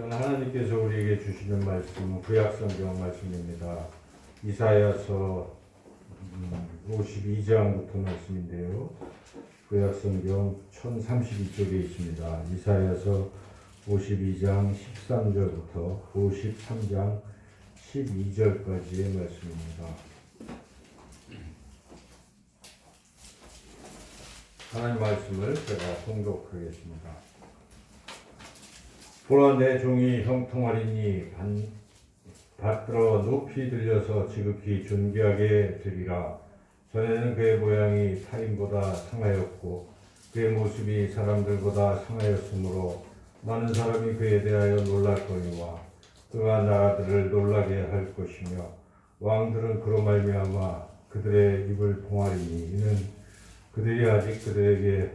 오늘 하나님께서 우리에게 주시는 말씀은 구약성경 말씀입니다. 이사야서 52장부터 말씀인데요. 구약성경 1032쪽에 있습니다. 이사야서 52장 13절부터 53장 12절까지의 말씀입니다. 하나님 말씀을 제가 봉독하겠습니다. 보라 내 종이 형통하리니 받들어 높이 들려서 지극히 존귀하게 되리라. 전에는 그의 모양이 타인보다 상하였고 그의 모습이 사람들보다 상하였으므로 많은 사람이 그에 대하여 놀랄거니와 그가 나라들을 놀라게 할 것이며 왕들은 그로 말미암아 그들의 입을 봉하리니 이는 그들이 아직 그들에게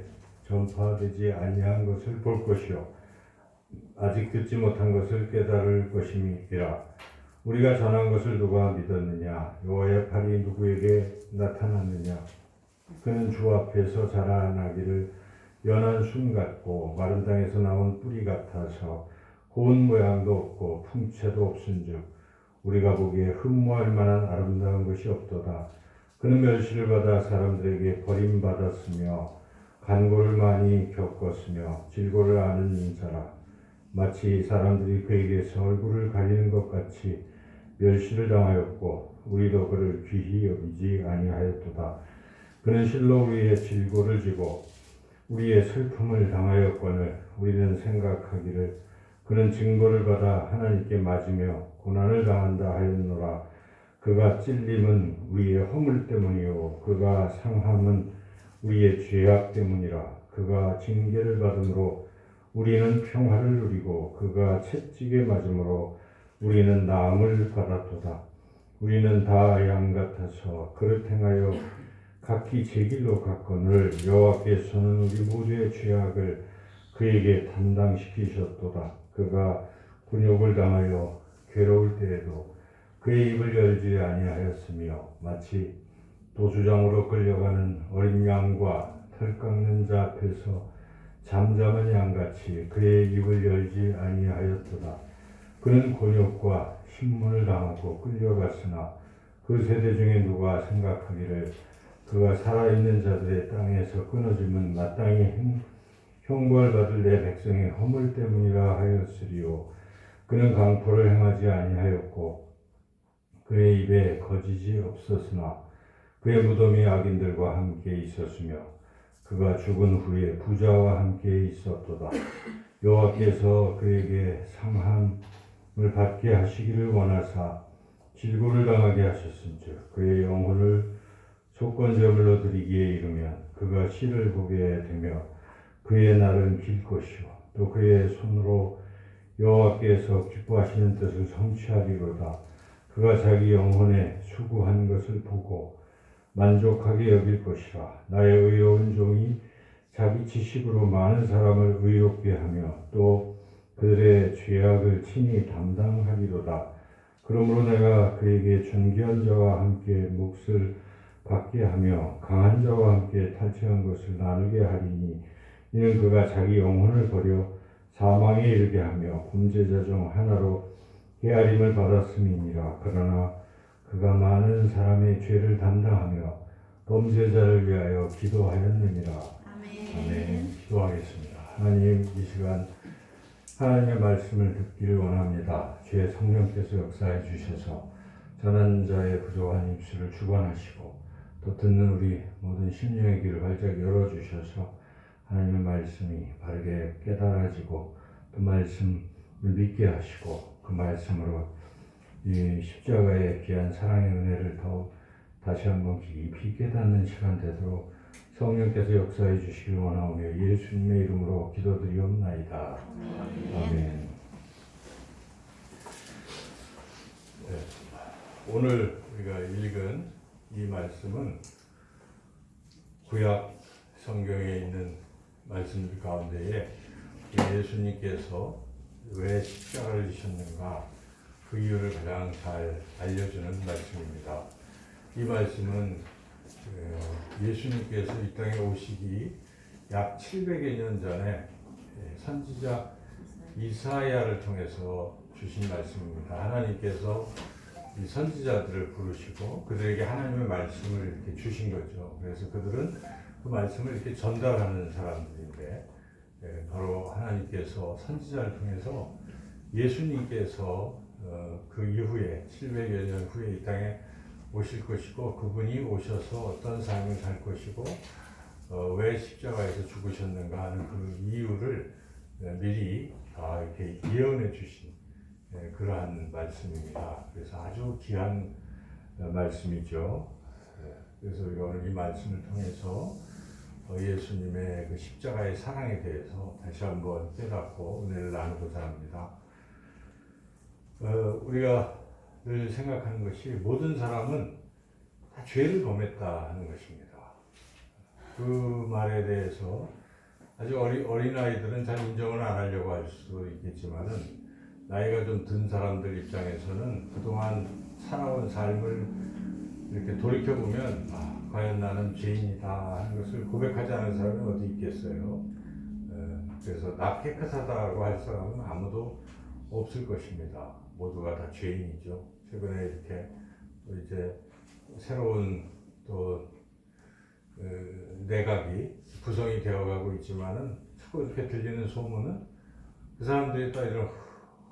전파되지 아니한 것을 볼 것이요 아직 듣지 못한 것을 깨달을 것임이라. 우리가 전한 것을 누가 믿었느냐? 여호와의 팔이 누구에게 나타났느냐? 그는 주 앞에서 자라나기를 연한 순 같고 마른 땅에서 나온 뿌리 같아서 고운 모양도 없고 풍채도 없은즉 우리가 보기에 흠모할 만한 아름다운 것이 없도다. 그는 멸시를 받아 사람들에게 버림받았으며 간고를 많이 겪었으며 질고를 아는 인자라. 마치 사람들이 그에게서 얼굴을 가리는 것 같이 멸시를 당하였고 우리도 그를 귀히 여기지 아니하였도다. 그는 실로 우리의 질고를 지고 우리의 슬픔을 당하였거늘 우리는 생각하기를 그는 증거를 받아 하나님께 맞으며 고난을 당한다 하였노라. 그가 찔림은 우리의 허물 때문이요 그가 상함은 우리의 죄악 때문이라. 그가 징계를 받음으로 우리는 평화를 누리고 그가 채찍에 맞음으로 우리는 나음을 받았도다. 우리는 다 양 같아서 그릇 행하여 각기 제 길로 갔거늘 여호와께서는 우리 모두의 죄악을 그에게 담당시키셨도다. 그가 굴욕을 당하여 괴로울 때에도 그의 입을 열지 아니하였으며 마치 도수장으로 끌려가는 어린 양과 털 깎는 자 앞에서 잠잠한 양같이 그의 입을 열지 아니하였도다. 그는 곤욕과 신문을 당하고 끌려갔으나 그 세대 중에 누가 생각하기를 그가 살아있는 자들의 땅에서 끊어짐은 마땅히 형벌받을 내 백성의 허물 때문이라 하였으리요. 그는 강포를 행하지 아니하였고 그의 입에 거짓이 없었으나 그의 무덤이 악인들과 함께 있었으며 그가 죽은 후에 부자와 함께 있었도다. 여호와께서 그에게 상함을 받게 하시기를 원하사 질고를 당하게 하셨은즉 그의 영혼을 속건제물로 드리기에 이르면 그가 시를 보게 되며 그의 날은 길 것이요 또 그의 손으로 여호와께서 기뻐하시는 뜻을 성취하리로다. 그가 자기 영혼에 수고한 것을 보고 만족하게 여길 것이라. 나의 의로운 종이 자기 지식으로 많은 사람을 의롭게 하며 또 그들의 죄악을 친히 담당하리로다. 그러므로 내가 그에게 존귀한 자와 함께 몫을 받게 하며 강한 자와 함께 탈취한 것을 나누게 하리니 이는 그가 자기 영혼을 버려 사망에 이르게 하며 범죄자 중 하나로 헤아림을 받았음이니라. 그러나 그가 많은 사람의 죄를 담당하며 범죄자를 위하여 기도하였느니라. 아멘. 기도하겠습니다. 하나님, 이 시간 하나님의 말씀을 듣기를 원합니다. 주의 성령께서 역사해 주셔서 전하는 자의 부족한 입술을 주관하시고 또 듣는 우리 모든 심령의 귀를 활짝 열어주셔서 하나님의 말씀이 바르게 깨달아지고 그 말씀을 믿게 하시고 그 말씀으로 이 십자가의 귀한 사랑의 은혜를 더욱 다시 한번 깊이 깨닫는 시간 되도록 성령께서 역사해 주시길 원하오며 예수님의 이름으로 기도드리옵나이다. 아멘. 네. 오늘 우리가 읽은 이 말씀은 구약 성경에 있는 말씀들 가운데에 예수님께서 왜 십자가를 지셨는가 그 이유를 가장 잘 알려주는 말씀입니다. 이 말씀은 예수님께서 이 땅에 오시기 약 700여 년 전에 선지자 이사야를 통해서 주신 말씀입니다. 하나님께서 이 선지자들을 부르시고 그들에게 하나님의 말씀을 이렇게 주신 거죠. 그래서 그들은 그 말씀을 이렇게 전달하는 사람들인데, 바로 하나님께서 선지자를 통해서 예수님께서 그 이후에 700여 년 후에 이 땅에 오실 것이고, 그분이 오셔서 어떤 삶을 살 것이고, 왜 십자가에서 죽으셨는가 하는 그 이유를 미리 이렇게 예언해 주신 그러한 말씀입니다. 그래서 아주 귀한 말씀이죠. 그래서 오늘 이 말씀을 통해서 예수님의 그 십자가의 사랑에 대해서 다시 한번 깨닫고 은혜를 나누고자 합니다. 우리가 늘 생각하는 것이 모든 사람은 다 죄를 범했다 하는 것입니다. 그 말에 대해서 아주 어린아이들은 잘 인정을 안 하려고 할 수 있겠지만은, 나이가 좀 든 사람들 입장에서는 그동안 살아온 삶을 이렇게 돌이켜보면, 과연 나는 죄인이다 하는 것을 고백하지 않은 사람이 어디 있겠어요. 그래서 나 깨끗하다고 할 사람은 아무도 없을 것입니다. 모두가 다 죄인이죠. 최근에 이렇게 또 이제 새로운 또 내각이 구성이 되어가고 있지만은, 자꾸 이렇게 들리는 소문은 그 사람들이 또 이런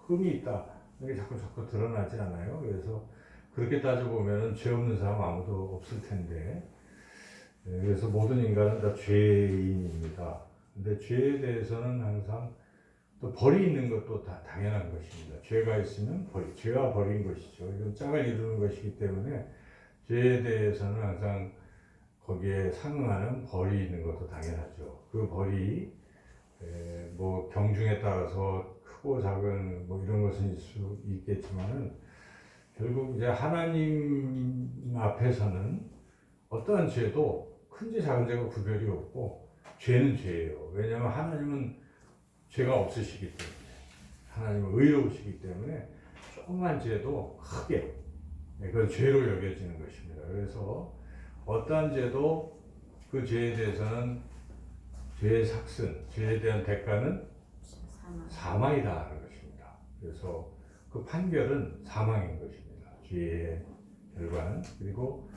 흠이 있다, 이게 자꾸 드러나지 않아요. 그래서 그렇게 따져보면은 죄 없는 사람 아무도 없을 텐데, 그래서 모든 인간은 다 죄인입니다. 근데 죄에 대해서는 항상 또 벌이 있는 것도 다 당연한 것입니다. 죄가 있으면 죄와 벌인 것이죠. 이건 짝을 이루는 것이기 때문에 죄에 대해서는 항상 거기에 상응하는 벌이 있는 것도 당연하죠. 그 벌이 뭐 경중에 따라서 크고 작은 뭐 이런 것은 있을 수 있겠지만은, 결국 이제 하나님 앞에서는 어떠한 죄도 큰지 작은지가 구별이 없고, 죄는 죄예요. 왜냐하면 하나님은 죄가 없으시기 때문에, 하나님은 의로우시기 때문에 조그만 죄도 크게 그건 죄로 여겨지는 것입니다. 그래서 어떠한 죄도 그 죄에 대해서는 죄의 삭슨, 죄에 대한 대가는 사망이다 하는 것입니다. 그래서 그 판결은 사망인 것입니다. 죄의 결과는. 그리고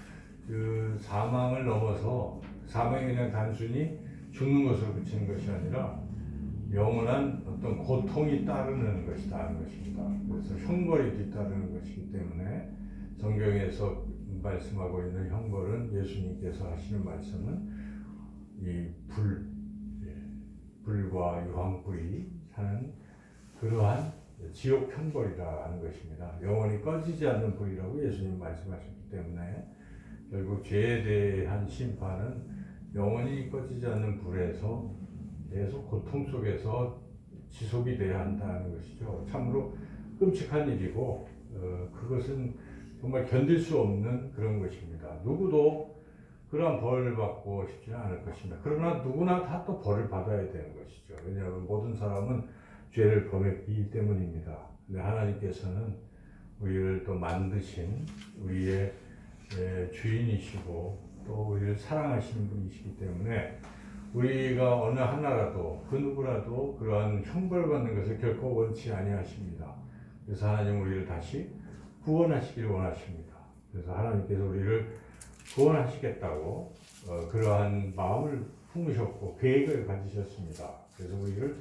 그 사망을 넘어서, 사망이 그냥 단순히 죽는 것으로 그치는 것이 아니라 영원한 어떤 고통이 따르는 것이다 하는 것입니다. 그래서 형벌이 뒤따르는 것이기 때문에 성경에서 말씀하고 있는 형벌은, 예수님께서 하시는 말씀은 이 불과 유황불이 사는 그러한 지옥 형벌이라 하는 것입니다. 영원히 꺼지지 않는 불이라고 예수님 말씀하셨기 때문에, 결국 죄에 대한 심판은 영원히 꺼지지 않는 불에서 계속 고통 속에서 지속이 돼야 한다는 것이죠. 참으로 끔찍한 일이고, 그것은 정말 견딜 수 없는 그런 것입니다. 누구도 그러한 벌을 받고 싶지는 않을 것입니다. 그러나 누구나 다 또 벌을 받아야 되는 것이죠. 왜냐하면 모든 사람은 죄를 범했기 때문입니다. 근데 하나님께서는 우리를 또 만드신 우리의 주인이시고 또 우리를 사랑하시는 분이시기 때문에, 우리가 어느 하나라도 그 누구라도 그러한 형벌받는 것을 결코 원치 아니하십니다. 그래서 하나님 우리를 다시 구원하시기를 원하십니다. 그래서 하나님께서 우리를 구원하시겠다고 그러한 마음을 품으셨고 계획을 가지셨습니다. 그래서 우리를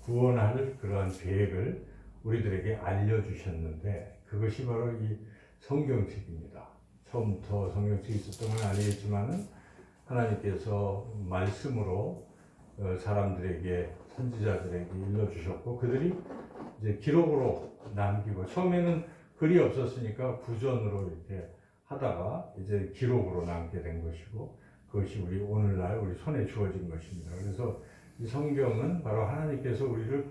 구원할 그러한 계획을 우리들에게 알려주셨는데, 그것이 바로 이 성경책입니다. 처음부터 성경책이 있었던 건 아니겠지만은, 하나님께서 말씀으로 사람들에게, 선지자들에게 일러주셨고, 그들이 이제 기록으로 남기고, 처음에는 글이 없었으니까 구전으로 이렇게 하다가 이제 기록으로 남게 된 것이고, 그것이 우리 오늘날 우리 손에 주어진 것입니다. 그래서 이 성경은 바로 하나님께서 우리를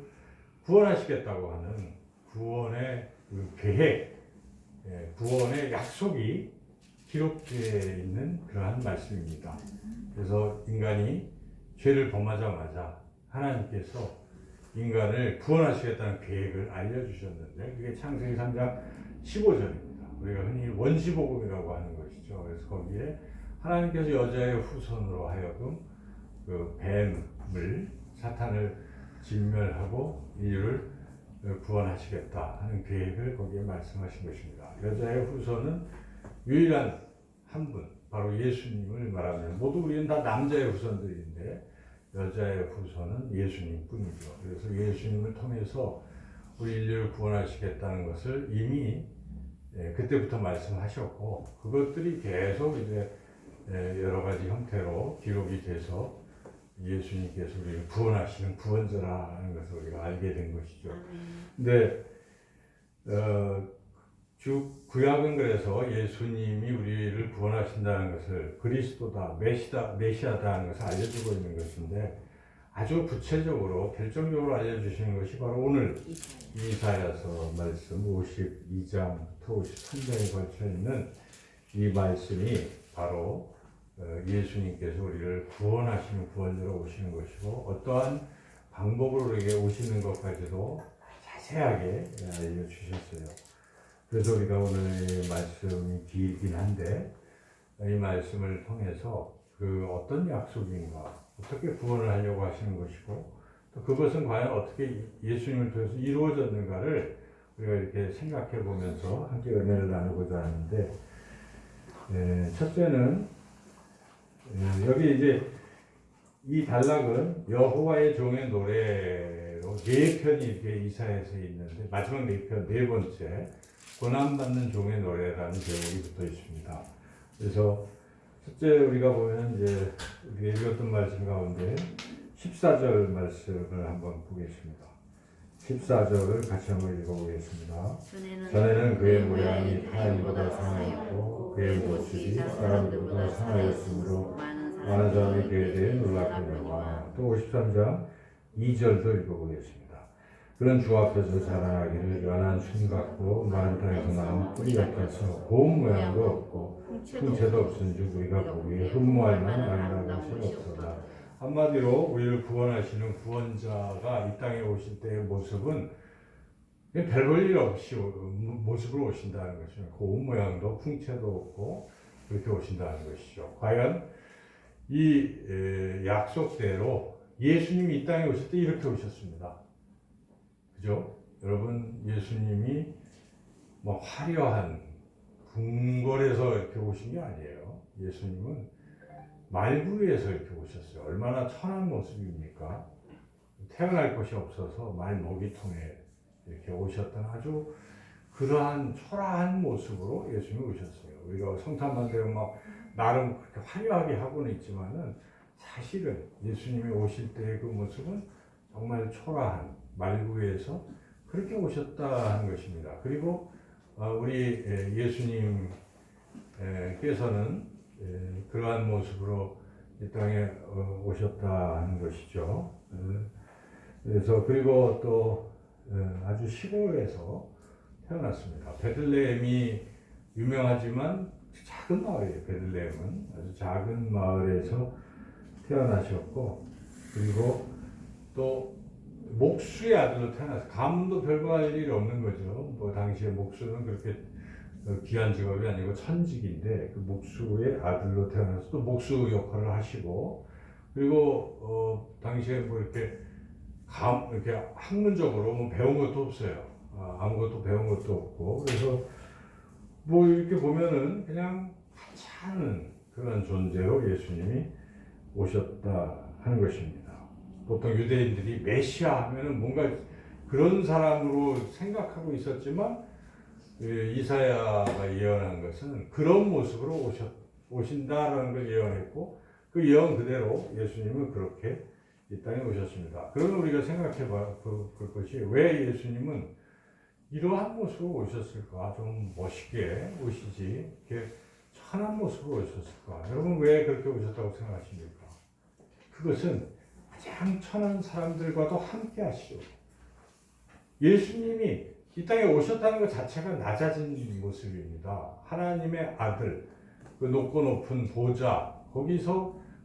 구원하시겠다고 하는 구원의 그 계획, 구원의 약속이 기록되어 있는 그러한 말씀입니다. 그래서 인간이 죄를 범하자마자 하나님께서 인간을 구원하시겠다는 계획을 알려주셨는데, 그게 창세기 3장 15절입니다. 우리가 흔히 원시복음이라고 하는 것이죠. 그래서 거기에 하나님께서 여자의 후손으로 하여금 그 뱀을, 사탄을 진멸하고 인류를 구원하시겠다 하는 계획을 거기에 말씀하신 것입니다. 여자의 후손은 유일한 한 분, 바로 예수님을 말하면 모두 우리는 다 남자의 후손들인데 여자의 후손은 예수님 뿐이죠. 그래서 예수님을 통해서 우리 인류를 구원하시겠다는 것을 이미 그때부터 말씀하셨고 그것들이 계속 이제 여러 가지 형태로 기록이 돼서 예수님께서 우리를 구원하시는 구원자라는 것을 우리가 알게 된 것이죠. 근데 구약은 그래서 예수님이 우리를 구원하신다는 것을 그리스도다, 메시아다 하는 것을 알려주고 있는 것인데 아주 구체적으로 결정적으로 알려주시는 것이 바로 오늘 이사야서 말씀 52장부터 53장에 걸쳐 있는 이 말씀이 바로 예수님께서 우리를 구원하시는 구원자로 오시는 것이고 어떠한 방법으로 우리에게 오시는 것까지도 자세하게 알려주셨어요. 그래서 우리가 오늘 말씀이 길긴 한데 이 말씀을 통해서 그 어떤 약속인가, 어떻게 구원을 하려고 하시는 것이고 또 그것은 과연 어떻게 예수님을 통해서 이루어졌는가를 우리가 이렇게 생각해 보면서 함께 은혜를 나누고자 하는데 첫째는 여기 이제 이 단락은 여호와의 종의 노래로 네 편이 이렇게 이사야서 있는데 마지막 네 편, 네 번째 고난받는 종의 노래라는 제목이 붙어 있습니다. 그래서 첫째 우리가 보면 이제 우리가 읽었던 말씀 가운데 14절 말씀을 한번 보겠습니다. 14절을 같이 한번 읽어보겠습니다. 전에는 그의 모양이 타인보다 상하였고 그의 모습이 사람들보다 상하였으므로 많은 사람이 그에 대해 놀랐거니와 또 53장 2절도 읽어보겠습니다. 그런 주 앞에서 자라나기를 연한 순 같고 마른 땅에서 나온 뿌리 같아서 고운 모양도 없고 풍채도 없은즉 우리가 보기에 흠모할 만한 아름다운 것이 없어다. 한마디로 우리를 구원하시는 구원자가 이 땅에 오실 때의 모습은 별 볼 일 없이 모습으로 오신다는 것이죠. 고운 모양도 풍채도 없고 그렇게 오신다는 것이죠. 과연 이 약속대로 예수님이 이 땅에 오실 때 이렇게 오셨습니다. 그죠? 여러분 예수님이 뭐 화려한 궁궐에서 이렇게 오신 게 아니에요. 예수님은 말구에서 이렇게 오셨어요. 얼마나 천한 모습입니까? 태어날 곳이 없어서 말 먹이통에 이렇게 오셨던 아주 그러한 초라한 모습으로 예수님이 오셨어요. 우리가 성탄만 되면 막 나름 그렇게 화려하게 하고는 있지만은 사실은 예수님이 오실 때의 그 모습은 정말 초라한 말구에서 그렇게 오셨다는 것입니다. 그리고 우리 예수님께서는 그러한 모습으로 이 땅에 오셨다는 것이죠. 그래서 그리고 또 아주 시골에서 태어났습니다. 베들레헴이 유명하지만 작은 마을이에요. 베들레헴은 아주 작은 마을에서 태어나셨고 그리고 또 목수의 아들로 태어났어요. 가문도 별거 할 일이 없는 거죠. 뭐 당시에 목수는 그렇게 귀한 직업이 아니고 천직인데 그 목수의 아들로 태어나서 또 목수 역할을 하시고 그리고 당시에 뭐 이렇게 학문적으로 뭐 배운 것도 없어요. 아무것도 배운 것도 없고 그래서 뭐 이렇게 보면은 그냥 하찮은 그런 존재로 예수님이 오셨다 하는 것입니다. 보통 유대인들이 메시아 하면은 뭔가 그런 사람으로 생각하고 있었지만 이사야가 예언한 것은 그런 모습으로 오신다라는 걸 예언했고 그 예언 그대로 예수님은 그렇게 이 땅에 오셨습니다. 그러면 우리가 생각해 볼 것이 왜 예수님은 이러한 모습으로 오셨을까? 좀 멋있게 오시지 이렇게 천한 모습으로 오셨을까? 여러분 왜 그렇게 오셨다고 생각하십니까? 그것은 가장 천한 사람들과도 함께 하시오. 예수님이 이 땅에 오셨다는 것 자체가 낮아진 모습입니다. 하나님의 아들, 그 높고 높은 보좌,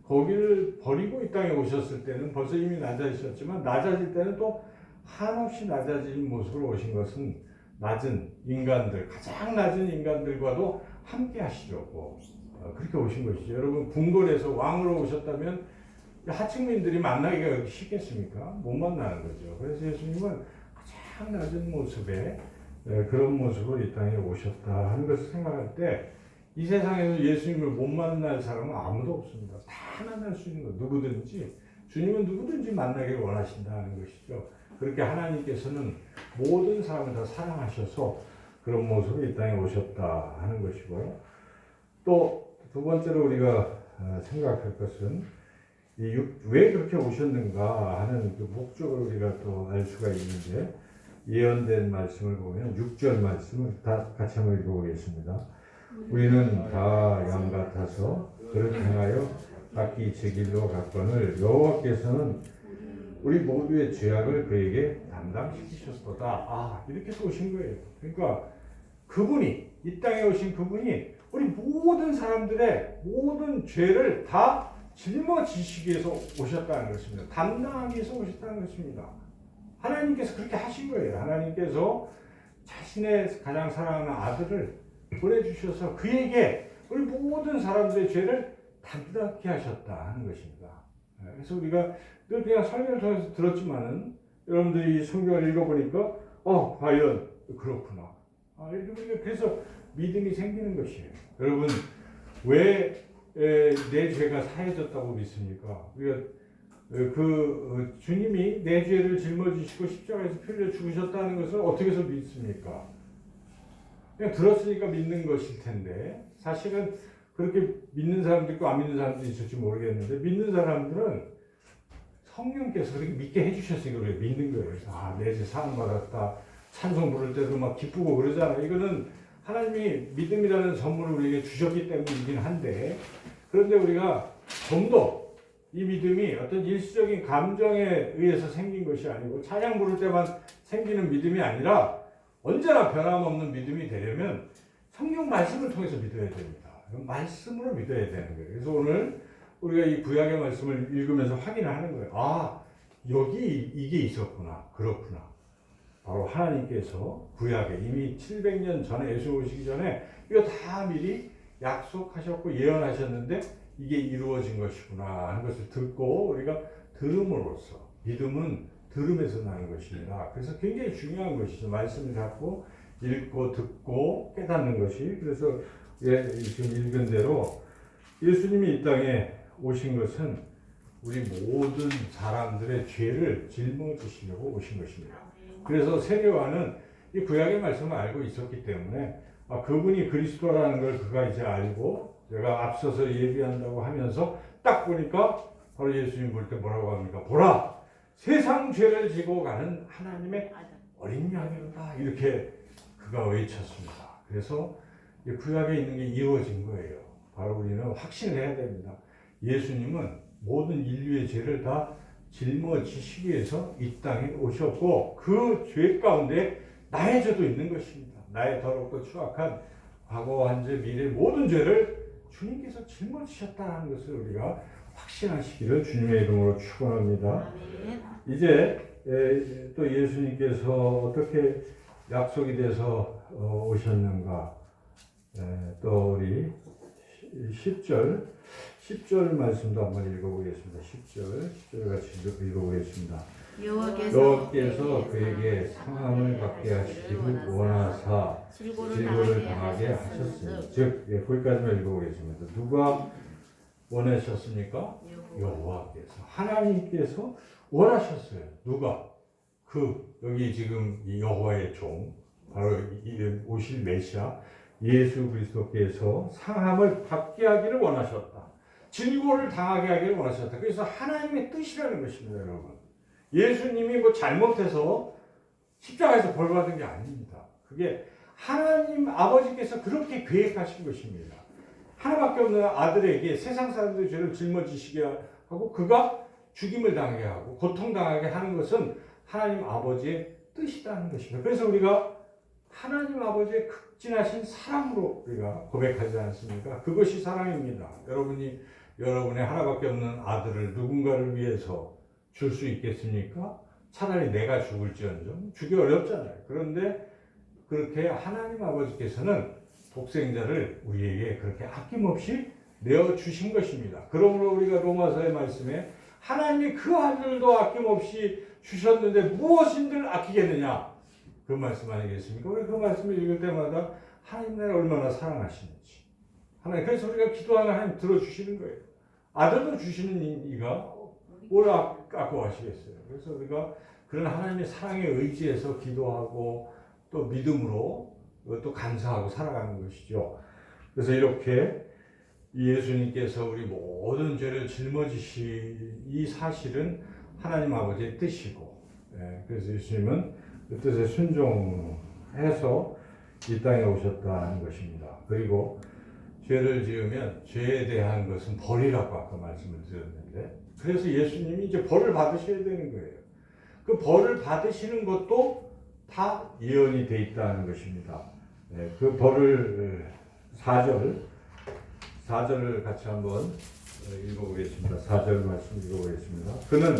거기를 버리고 이 땅에 오셨을 때는 벌써 이미 낮아지셨지만 낮아질 때는 또 한없이 낮아진 모습으로 오신 것은 낮은 인간들, 가장 낮은 인간들과도 함께 하시려고 그렇게 오신 것이죠. 여러분 궁궐에서 왕으로 오셨다면 하층민들이 만나기가 쉽겠습니까? 못 만나는 거죠. 그래서 예수님은 가장 낮은 모습에 그런 모습으로 이 땅에 오셨다 하는 것을 생각할 때 이 세상에서 예수님을 못 만날 사람은 아무도 없습니다. 다 만날 수 있는 거 누구든지 주님은 누구든지 만나기를 원하신다는 것이죠. 그렇게 하나님께서는 모든 사람을 다 사랑하셔서 그런 모습으로 이 땅에 오셨다 하는 것이고요. 또 두 번째로 우리가 생각할 것은 왜 그렇게 오셨는가 하는 그 목적을 우리가 또 알 수가 있는데 예언된 말씀을 보면 6절 말씀을 다 같이 한번 읽어보겠습니다. 우리는 다 양 같아서 그를 행하여 각기 제 길로 갔거늘 여호와께서는 우리 모두의 죄악을 그에게 담당시키셨도다. 이렇게 또 오신 거예요. 그러니까 그분이 이 땅에 오신 그분이 우리 모든 사람들의 모든 죄를 다 짊어지시기 위해서 오셨다는 것입니다. 담당하기 위해서 오셨다는 것입니다. 하나님께서 그렇게 하신 거예요. 하나님께서 자신의 가장 사랑하는 아들을 보내주셔서 그에게 우리 모든 사람들의 죄를 담당케 하셨다 하는 것입니다. 그래서 우리가 늘 그냥 설교를 통해서 들었지만은 여러분들이 성경을 읽어보니까 과연 그렇구나. 그래서 믿음이 생기는 것이에요. 여러분 왜 내 죄가 사해졌다고 믿습니까? 우리가 주님이 내 죄를 짊어지시고 십자가에서 피 흘려 죽으셨다는 것을 어떻게 해서 믿습니까? 그냥 들었으니까 믿는 것일 텐데 사실은 그렇게 믿는 사람도 있고 안 믿는 사람도 있을지 모르겠는데 믿는 사람들은 성령께서 그렇게 믿게 해주셨으니까 우리가 믿는 거예요. 그래서 내 죄 사함 받았다. 찬송 부를 때도 막 기쁘고 그러잖아요. 이거는 하나님이 믿음이라는 선물을 우리에게 주셨기 때문이긴 한데 그런데 우리가 좀 더 이 믿음이 어떤 일시적인 감정에 의해서 생긴 것이 아니고 찬양 부를 때만 생기는 믿음이 아니라 언제나 변함없는 믿음이 되려면 성경 말씀을 통해서 믿어야 됩니다. 말씀으로 믿어야 되는 거예요. 그래서 오늘 우리가 이 구약의 말씀을 읽으면서 확인을 하는 거예요. 여기 이게 있었구나. 그렇구나. 바로 하나님께서 구약에 이미 700년 전에 예수 오시기 전에 이거 다 미리 약속하셨고 예언하셨는데 이게 이루어진 것이구나 하는 것을 듣고 우리가 들음으로써 믿음은 들음에서 나는 것입니다. 그래서 굉장히 중요한 것이죠. 말씀을 잡고 읽고 듣고 깨닫는 것이. 그래서 지금 읽은 대로 예수님이 이 땅에 오신 것은 우리 모든 사람들의 죄를 짊어지시려고 오신 것입니다. 그래서 세례요한은 이 구약의 말씀을 알고 있었기 때문에 그분이 그리스도라는 걸 그가 이제 알고 제가 앞서서 예비한다고 하면서 딱 보니까 바로 예수님 볼 때 뭐라고 합니까? 보라! 세상 죄를 지고 가는 하나님의 어린 양이로다. 이렇게 그가 외쳤습니다. 그래서 구약에 있는 게 이루어진 거예요. 바로 우리는 확신을 해야 됩니다. 예수님은 모든 인류의 죄를 다 짊어지시기 위해서 이 땅에 오셨고 그 죄 가운데 나의 죄도 있는 것입니다. 나의 더럽고 추악한 과거, 현재, 미래 모든 죄를 주님께서 짊어지셨다는 것을 우리가 확신하시기를 주님의 이름으로 축원합니다. 이제 또 예수님께서 어떻게 약속이 돼서 오셨는가? 또 우리 10절 말씀도 한번 읽어보겠습니다. 10절 같이 읽어보겠습니다. 여호와께서 그에게 상함을 받게 하시기를 원하사 질고를 당하게 하셨으니 즉 거기까지만 읽어보겠습니다. 누가 원하셨습니까? 여호와께서 하나님께서 원하셨어요. 누가? 여기 지금 이 여호와의 종 바로 오실 메시아 예수 그리스도께서 상함을 받게 하기를 원하셨다. 질고를 당하게 하기를 원하셨다. 그래서 하나님의 뜻이라는 것입니다, 여러분. 예수님이 잘못해서 십자가에서 벌 받은 게 아닙니다. 그게 하나님 아버지께서 그렇게 계획하신 것입니다. 하나밖에 없는 아들에게 세상 사람들의 죄를 짊어지시게 하고 그가 죽임을 당하게 하고 고통당하게 하는 것은 하나님 아버지의 뜻이라는 것입니다. 그래서 우리가 하나님 아버지의 극진하신 사랑으로 우리가 고백하지 않습니까? 그것이 사랑입니다. 여러분의 하나밖에 없는 아들을 누군가를 위해서 줄 수 있겠습니까? 차라리 내가 죽을지언정 주기 어렵잖아요. 그런데 그렇게 하나님 아버지께서는 독생자를 우리에게 그렇게 아낌없이 내어주신 것입니다. 그러므로 우리가 로마서의 말씀에 하나님이 그 아들도 아낌없이 주셨는데 무엇인들 아끼겠느냐? 그 말씀 아니겠습니까? 우리 그 말씀을 읽을 때마다 하나님 나를 얼마나 사랑하시는지. 하나님, 그래서 우리가 기도하는 하나님 들어주시는 거예요. 아들도 주시는 이가 뭘 아까워하시겠어요. 그래서 우리가 그런 하나님의 사랑에 의지해서 기도하고 또 믿음으로 또 감사하고 살아가는 것이죠. 그래서 이렇게 예수님께서 우리 모든 죄를 짊어지신 이 사실은 하나님 아버지의 뜻이고, 그래서 예수님은 그 뜻에 순종해서 이 땅에 오셨다는 것입니다. 그리고 죄를 지으면 죄에 대한 것은 벌이라고 아까 말씀을 드렸는데, 그래서 예수님이 이제 벌을 받으셔야 되는 거예요. 그 벌을 받으시는 것도 다 예언이 돼 있다는 것입니다. 그 벌을 4절을 같이 한번 읽어보겠습니다. 4절 말씀 읽어보겠습니다. 그는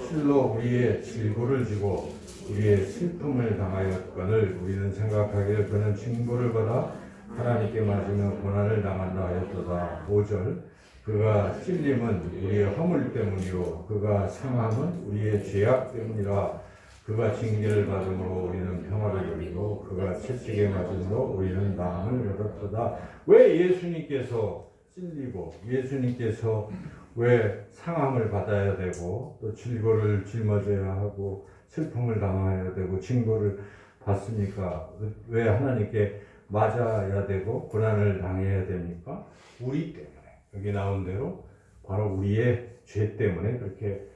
실로 우리의 질고를 지고 우리의 슬픔을 당하였거늘 우리는 생각하기를 그는 징벌을 받아 하나님께 맞으며 고난을 당한다 하였도다. 5절 그가 찔림은 우리의 허물 때문이요 그가 상함은 우리의 죄악 때문이라. 그가 징계를 받음으로 우리는 평화를 누리고 그가 채찍에 맞음으로 우리는 나음을 얻었도다. 왜 예수님께서 찔리고 예수님께서 왜 상함을 받아야 되고 또 질고를 짊어져야 하고 슬픔을 당해야 되고 징벌을 받습니까? 왜 하나님께 맞아야 되고 고난을 당해야 됩니까? 우리 때문에. 여기 나온 대로 바로 우리의 죄 때문에 그렇게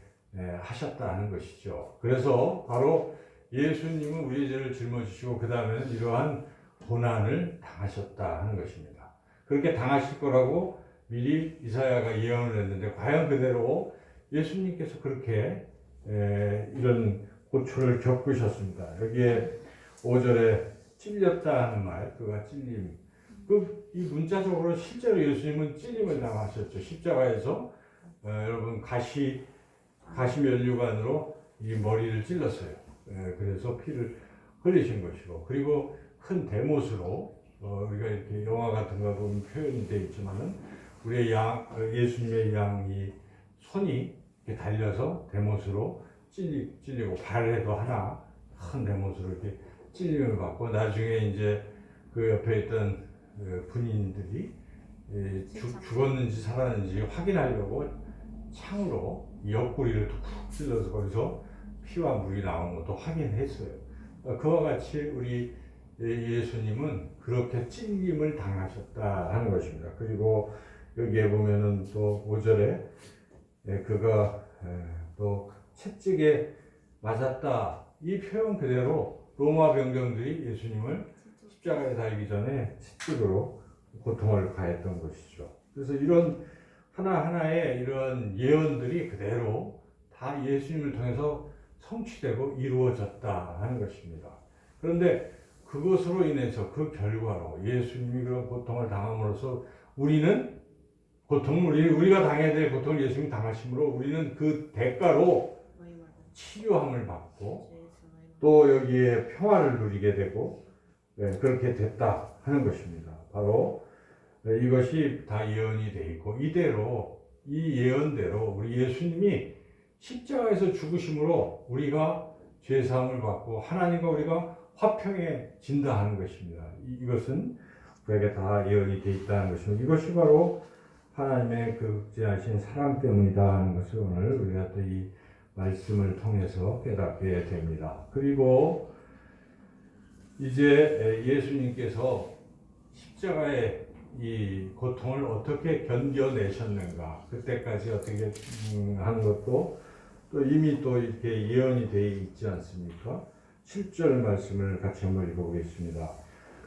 하셨다는 것이죠. 그래서 바로 예수님은 우리의 죄를 짊어지시고 그 다음에는 이러한 고난을 당하셨다 하는 것입니다. 그렇게 당하실 거라고 미리 이사야가 예언을 했는데 과연 그대로 예수님께서 그렇게 이런 고초를 겪으셨습니다. 여기에 5절에 찔렸다 하는 말, 그가 찔림. 이 문자적으로 실제로 예수님은 찔림을 당하셨죠. 십자가에서 여러분 가시면류관으로 이 머리를 찔렀어요. 그래서 피를 흘리신 것이고, 그리고 큰 대못으로 우리가 이렇게 영화 같은 거 보면 표현이 되어 있지만은 우리의 예수님의 이 손이 이렇게 달려서 대못으로 찔리고 발에도 하나 큰 대못으로 이렇게 찔림을 받고 나중에 이제 그 옆에 있던 군인들이 죽었는지 살았는지 확인하려고 창으로 옆구리를 툭 찔러서 거기서 피와 물이 나오는 것도 확인했어요. 그와 같이 우리 예수님은 그렇게 찔림을 당하셨다 하는 것입니다. 그리고 여기에 보면은 또 5절에 그가 또 채찍에 맞았다. 이 표현 그대로 로마 병정들이 예수님을 십자가에 달기 전에 채찍으로 고통을 가했던 것이죠. 그래서 이런 하나하나의 이런 예언들이 그대로 다 예수님을 통해서 성취되고 이루어졌다 하는 것입니다. 그런데 그것으로 인해서 그 결과로 예수님이 그런 고통을 당함으로써 우리는 우리가 당해야 될 고통을 예수님이 당하심으로 우리는 그 대가로 치료함을 받고 또 여기에 평화를 누리게 되고 그렇게 됐다 하는 것입니다. 바로 이것이 다 예언이 되어 있고 이대로 이 예언대로 우리 예수님이 십자가에서 죽으심으로 우리가 죄사함을 받고 하나님과 우리가 화평해진다 하는 것입니다. 이것은 우리에게 다 예언이 되어 있다는 것입니다. 이것이 바로 하나님의 그 극진하신 사랑 때문이다 하는 것을 오늘 우리가 또 이 말씀을 통해서 깨닫게 됩니다. 그리고 이제 예수님께서 십자가의 이 고통을 어떻게 견뎌내셨는가, 그때까지 어떻게 하는 것도 또 이미 또 이렇게 예언이 되어 있지 않습니까? 7절 말씀을 같이 한번 읽어보겠습니다.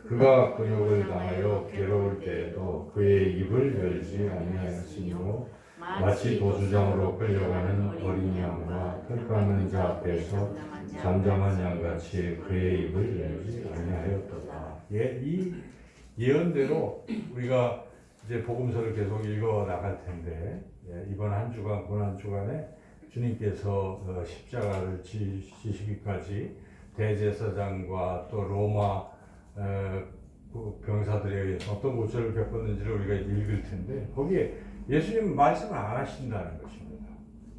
그가 곤욕을 당하여 괴로울 때에도 그의 입을 열지 아니하였으므로 마치 도수장으로 끌려가는 어린 양과 털 깎는 자 앞에서 잠잠한 양같이 그의 입을 열지 아니하였도다. 이 예언대로 우리가 이제 복음서를 계속 읽어 나갈 텐데 이번 한 주간 고난 주간에 주님께서 십자가를 지시기까지 대제사장과 또 로마 병사들에 의해서 어떤 고초를 겪었는지를 우리가 읽을 텐데 거기에 예수님은 말씀을 안 하신다는 것입니다.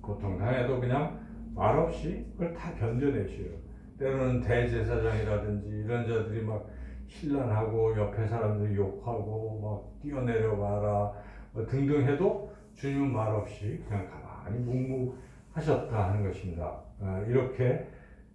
고통당해도 그냥 말없이 그걸 다 견뎌내셔요. 때로는 대제사장이라든지 이런 자들이 막 신란하고 옆에 사람들이 욕하고 막 뛰어내려 봐라 등등 해도 주님은 말없이 그냥 가만히 묵묵하셨다 하는 것입니다. 이렇게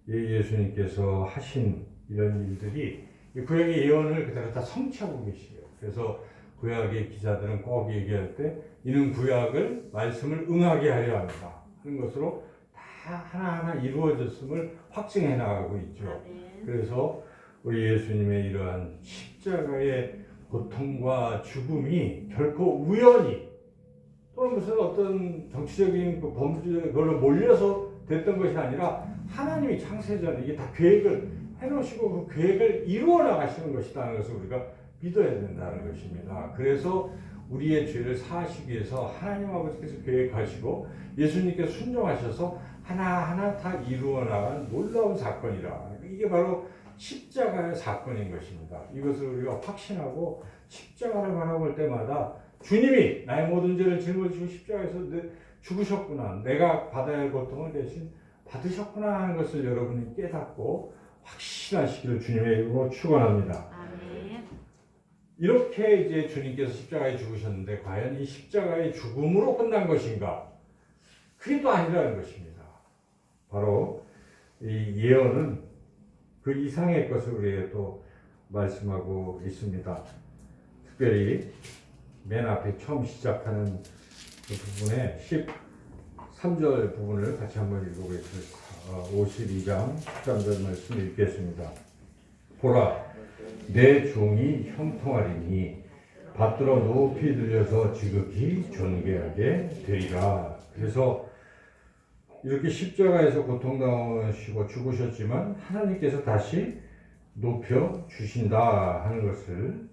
예수님께서 하신 이런 일들이 구약의 예언을 그대로 다 성취하고 계시요. 그래서 구약의 기자들은 꼭 얘기할 때 이는 구약을 말씀을 응하게 하려 합니다 하는 것으로 다 하나하나 이루어졌음을 확증해 나가고 있죠. 그래서 우리 예수님의 이러한 십자가의 고통과 죽음이 결코 우연히 또는 무슨 어떤 정치적인 범죄적인 걸로 몰려서 됐던 것이 아니라 하나님이 창세전에 이게 다 계획을 해놓으시고 그 계획을 이루어 나가시는 것이라는 것을 우리가 믿어야 된다는 것입니다. 그래서 우리의 죄를 사하시기 위해서 하나님 아버지께서 계획하시고 예수님께서 순종하셔서 하나하나 다 이루어 나간 놀라운 사건이라. 이게 바로 십자가의 사건인 것입니다. 이것을 우리가 확신하고 십자가를 바라볼 때마다 주님이 나의 모든 죄를 짊어지고 십자가에서 죽으셨구나. 내가 받아야 할 고통을 대신 받으셨구나 하는 것을 여러분이 깨닫고 확신하시기를 주님의 이름으로 축원합니다. 이렇게 이제 주님께서 십자가에 죽으셨는데 과연 이 십자가의 죽음으로 끝난 것인가? 그게 또 아니라는 것입니다. 바로 이 예언은 그 이상의 것을 우리에게 또 말씀하고 있습니다. 특별히 맨 앞에 처음 시작하는 그 부분에 13절 부분을 같이 한번 읽어보겠습니다. 52장 13절 말씀 읽겠습니다. 보라, 내 종이 형통하리니 받들어 높이 들려서 지극히 존귀하게 되리라. 그래서 이렇게 십자가에서 고통당하시고 죽으셨지만 하나님께서 다시 높여 주신다 하는 것을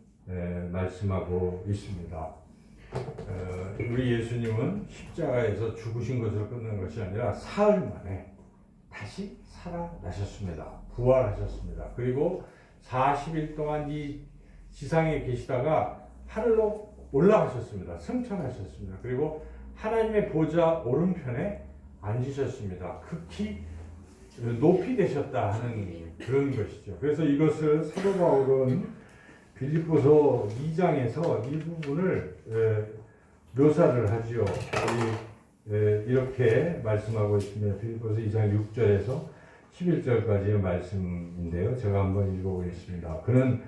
말씀하고 있습니다. 우리 예수님은 십자가에서 죽으신 것으로 끝난 것이 아니라 사흘 만에 다시 살아나셨습니다. 부활하셨습니다. 그리고 40일 동안 이 지상에 계시다가 하늘로 올라가셨습니다. 승천하셨습니다. 그리고 하나님의 보좌 오른편에 앉으셨습니다. 극히 높이 되셨다 하는 그런 것이죠. 그래서 이것을 사도 바울은 빌립보서 2장에서 이 부분을 묘사를 하지요. 이렇게 말씀하고 있습니다. 빌립보서 2장 6절에서 11절까지의 말씀인데요. 제가 한번 읽어보겠습니다. 그는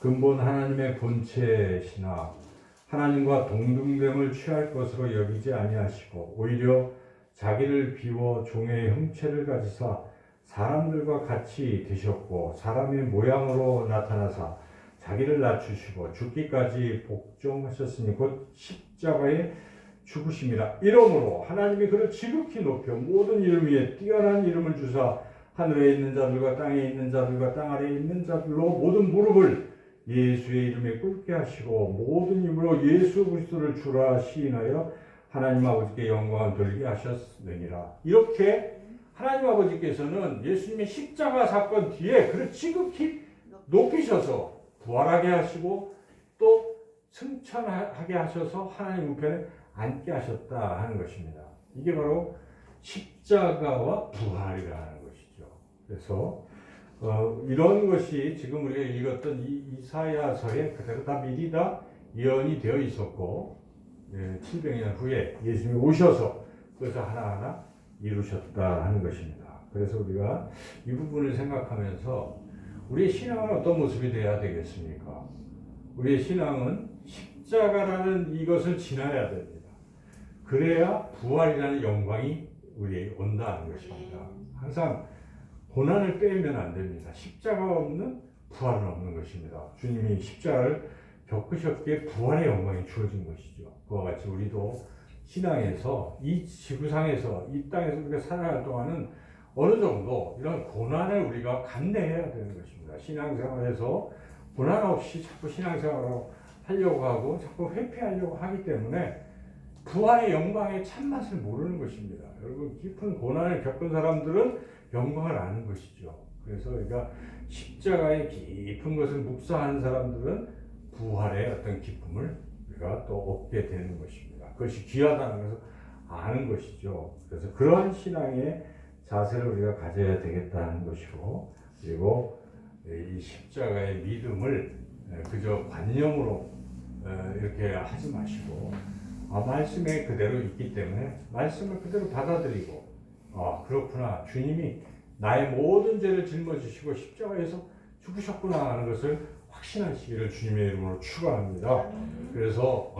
근본 하나님의 본체시나 하나님과 동등됨을 취할 것으로 여기지 아니하시고 오히려 자기를 비워 종의 형체를 가지사 사람들과 같이 되셨고 사람의 모양으로 나타나사 자기를 낮추시고 죽기까지 복종하셨으니 곧 십자가에 죽으심이라. 이러므로 하나님이 그를 지극히 높여 모든 이름 위에 뛰어난 이름을 주사 하늘에 있는 자들과 땅에 있는 자들과 땅 아래에 있는 자들로 모든 무릎을 예수의 이름에 꿇게 하시고 모든 입으로 예수 그리스도를 주라 시인하여 하나님 아버지께 영광을 돌리게 하셨느니라. 이렇게 하나님 아버지께서는 예수님의 십자가 사건 뒤에 그를 지극히 높이셔서 부활하게 하시고 또 승천하게 하셔서 하나님 우편에 앉게 하셨다 하는 것입니다. 이게 바로 십자가와 부활이라는 것이죠. 그래서 이런 것이 지금 우리가 읽었던 이 이사야서에 그대로 다 미리 다 예언이 되어 있었고 700년 후에 예수님이 오셔서 그것을 하나하나 이루셨다 하는 것입니다. 그래서 우리가 이 부분을 생각하면서 우리의 신앙은 어떤 모습이 되어야 되겠습니까? 우리의 신앙은 십자가라는 이것을 지나야 됩니다. 그래야 부활이라는 영광이 우리에게 온다는 것입니다. 항상 고난을 빼면 안 됩니다. 십자가가 없는 부활은 없는 것입니다. 주님이 십자가를 겪으셨기에 부활의 영광이 주어진 것이죠. 그와 같이 우리도 신앙에서 이 지구상에서 이 땅에서 우리가 살아갈 동안은 어느 정도 이런 고난을 우리가 감내해야 되는 것입니다. 신앙생활에서 고난 없이 자꾸 신앙생활을 하려고 하고 자꾸 회피하려고 하기 때문에 부활의 영광의 참맛을 모르는 것입니다. 여러분 깊은 고난을 겪은 사람들은 영광을 아는 것이죠. 그래서 우리가 십자가의 깊은 것을 묵상하는 사람들은 부활의 어떤 기쁨을 우리가 또 얻게 되는 것입니다. 그것이 귀하다는 것을 아는 것이죠. 그래서 그러한 신앙의 자세를 우리가 가져야 되겠다는 것이고, 그리고 이 십자가의 믿음을 그저 관념으로 이렇게 하지 마시고, 말씀에 그대로 있기 때문에 말씀을 그대로 받아들이고, 그렇구나, 주님이 나의 모든 죄를 짊어지시고 십자가에서 죽으셨구나 하는 것을 확신하시기를 주님의 이름으로 축원합니다. 그래서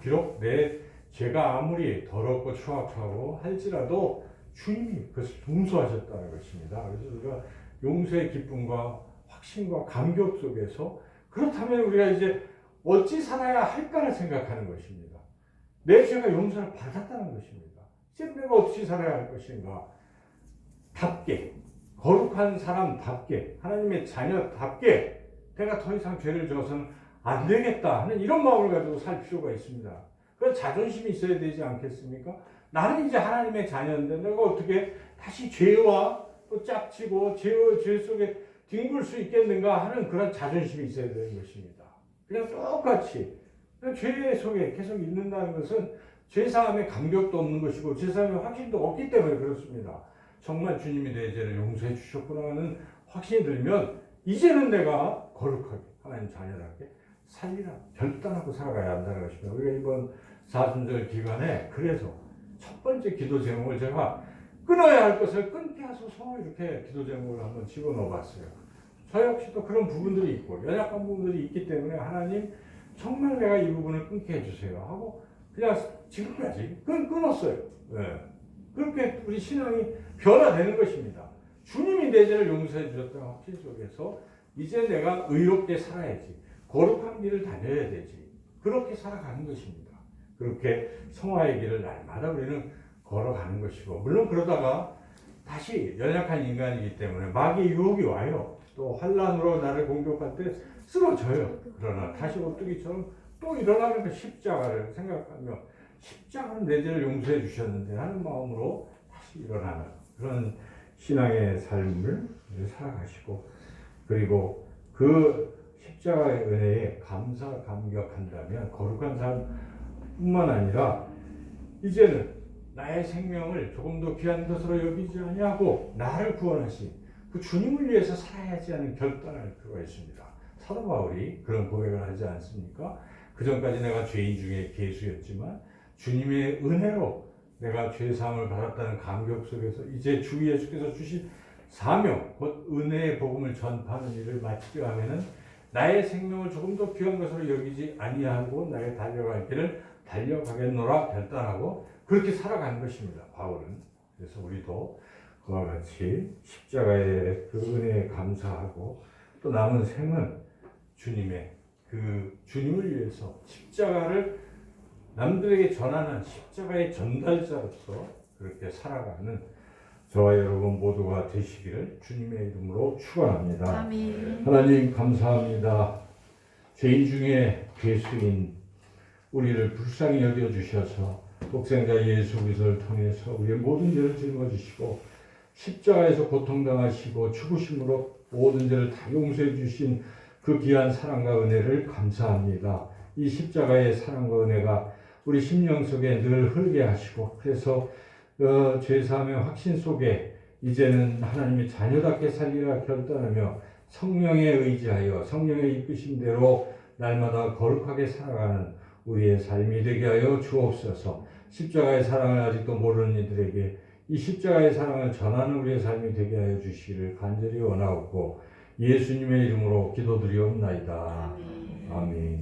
비록 내 죄가 아무리 더럽고 추악하고 할지라도 주님이 그것을 용서하셨다는 것입니다. 그래서 우리가 용서의 기쁨과 확신과 감격 속에서, 그렇다면 우리가 이제 어찌 살아야 할까를 생각하는 것입니다. 내 죄가 용서를 받았다는 것입니다. 이제 내가 어찌 살아야 할 것인가? 답게, 거룩한 사람답게, 하나님의 자녀답게 내가 더 이상 죄를 져서는 안 되겠다 하는 이런 마음을 가지고 살 필요가 있습니다. 그런 자존심이 있어야 되지 않겠습니까? 나는 이제 하나님의 자녀인데 내가 어떻게 다시 죄와 또 짝지고 죄 속에 뒹굴 수 있겠는가 하는 그런 자존심이 있어야 되는 것입니다. 그냥 똑같이 죄 속에 계속 있는다는 것은 죄사함의 감격도 없는 것이고 죄사함의 확신도 없기 때문에 그렇습니다. 정말 주님이 내 죄를 용서해 주셨구나 하는 확신이 들면 이제는 내가 거룩하게 하나님 자녀답게 살리라, 결단하고 살아가야 한다는 것입니다. 우리가 이번 사순절 기간에 그래서 첫 번째 기도 제목을 제가 끊어야 할 것을 끊게 하소서 이렇게 기도 제목을 한번 집어넣어 봤어요. 저 역시도 그런 부분들이 있고 연약한 부분들이 있기 때문에 하나님 정말 내가 이 부분을 끊게 해주세요 하고 그냥 지금까지 끊었어요. 네. 그렇게 우리 신앙이 변화되는 것입니다. 주님이 내 죄를 용서해 주셨다는 확신 속에서 이제 내가 의롭게 살아야지, 거룩한 길을 다녀야 되지, 그렇게 살아가는 것입니다. 그렇게 성화의 길을 날마다 우리는 걸어가는 것이고, 물론 그러다가 다시 연약한 인간이기 때문에 마귀의 유혹이 와요. 또 환난으로 나를 공격할 때 쓰러져요. 그러나 다시 오뚜기처럼 또 일어나는 그 십자가를 생각하며 십자가는 내 죄를 용서해 주셨는데 하는 마음으로 다시 일어나는 그런 신앙의 삶을 살아가시고, 그리고 그 십자가의 은혜에 감격한다면 거룩한 삶뿐만 아니라 이제는 나의 생명을 조금 더 귀한 것으로 여기지 아니하고 나를 구원하신 그 주님을 위해서 살아야지 하는 결단할 필요가 있습니다. 사도 바울이 그런 고백을 하지 않습니까? 그전까지 내가 죄인 중에 괴수였지만 주님의 은혜로 내가 죄사함을 받았다는 감격 속에서 이제 주 예수께서 주신 사명, 곧 은혜의 복음을 전파하는 일을 마치려 하면은 나의 생명을 조금 더 귀한 것으로 여기지 아니하고 나의 달려갈 길을 달려가겠노라 결단하고 그렇게 살아가는 것입니다. 바울은. 그래서 우리도 그와 같이 십자가의 그 은혜에 감사하고 또 남은 생은 주님의 그 주님을 위해서 십자가를 남들에게 전하는 십자가의 전달자로서 그렇게 살아가는 저와 여러분 모두가 되시기를 주님의 이름으로 축원합니다. 아멘. 하나님 감사합니다. 죄인 중에 괴수인 우리를 불쌍히 여겨주셔서 독생자 예수 그리스도를 통해서 우리의 모든 죄를 짊어지시고 십자가에서 고통당하시고 죽으심으로 모든 죄를 다 용서해 주신 그 귀한 사랑과 은혜를 감사합니다. 이 십자가의 사랑과 은혜가 우리 심령 속에 늘 흐르게 하시고 그래서 죄사함의 확신 속에 이제는 하나님의 자녀답게 살리라 결단하며 성령에 의지하여 성령의 이끄심대로 날마다 거룩하게 살아가는 우리의 삶이 되게 하여 주옵소서. 십자가의 사랑을 아직도 모르는 이들에게 이 십자가의 사랑을 전하는 우리의 삶이 되게 하여 주시기를 간절히 원하옵고 예수님의 이름으로 기도드리옵나이다. 아멘.